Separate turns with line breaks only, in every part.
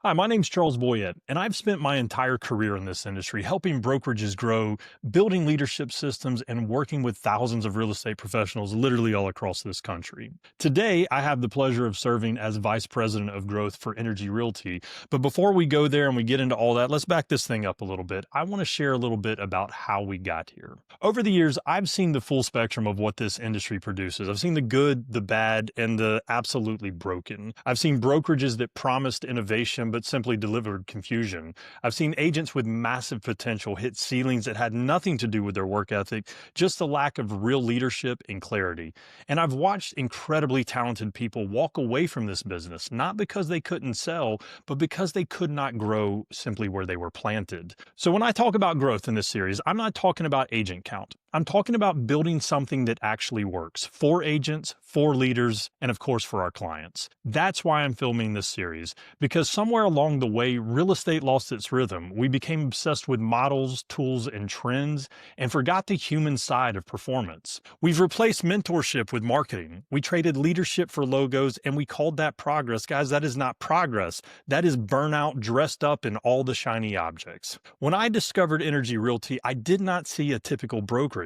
Hi, my name's Charles Boyett, and I've spent my entire career in this industry helping brokerages grow, building leadership systems, and working with thousands of real estate professionals literally all across this country. Today, I have the pleasure of serving as Vice President of Growth for ENRG Realty. But before we go there and we get into all that, let's back this thing up a little bit. I want to share a little bit about how we got here. Over the years, I've seen the full spectrum of what this industry produces. I've seen the good, the bad, and the absolutely broken. I've seen brokerages that promised innovation but simply delivered confusion. I've seen agents with massive potential hit ceilings that had nothing to do with their work ethic, just the lack of real leadership and clarity. And I've watched incredibly talented people walk away from this business, not because they couldn't sell, but because they could not grow simply where they were planted. So when I talk about growth in this series, I'm not talking about agent count. I'm talking about building something that actually works for agents, for leaders, and of course for our clients. That's why I'm filming this series, because somewhere along the way, real estate lost its rhythm. We became obsessed with models, tools, and trends, and forgot the human side of performance. We've replaced mentorship with marketing. We traded leadership for logos, and we called that progress. Guys, that is not progress. That is burnout dressed up in all the shiny objects. When I discovered ENRG Realty, I did not see a typical brokerage.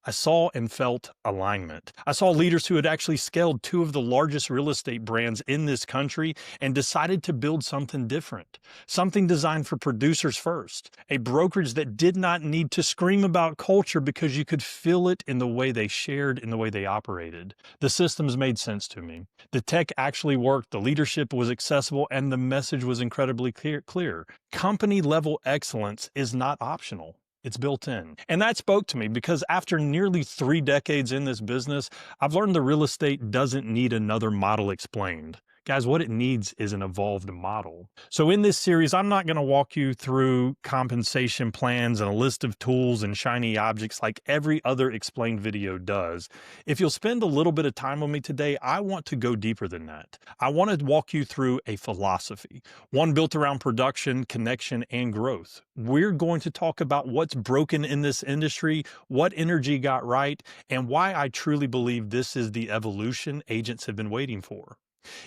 I saw and felt alignment. I saw leaders who had actually scaled two of the largest real estate brands in this country and decided to build something different, something designed for producers first, a brokerage that did not need to scream about culture because you could feel it in the way they shared, in the way they operated. The systems made sense to me. The tech actually worked, the leadership was accessible, and the message was incredibly clear. Company level excellence is not optional. It's built in. And that spoke to me because after nearly 3 decades in this business, I've learned the real estate doesn't need another model explained. Guys, what it needs is an evolved model. So in this series, I'm not going to walk you through compensation plans and a list of tools and shiny objects like every other explained video does. If you'll spend a little bit of time with me today, I want to go deeper than that. I want to walk you through a philosophy, one built around production, connection, and growth. We're going to talk about what's broken in this industry, what ENRG got right, and why I truly believe this is the evolution agents have been waiting for.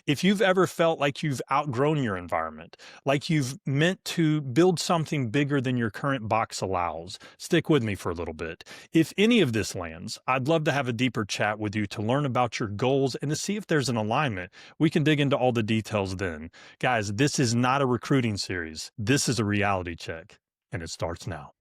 If you've ever felt like you've outgrown your environment, like you've meant to build something bigger than your current box allows, stick with me for a little bit. If any of this lands, I'd love to have a deeper chat with you to learn about your goals and to see if there's an alignment. We can dig into all the details then. Guys, this is not a recruiting series. This is a reality check, and it starts now.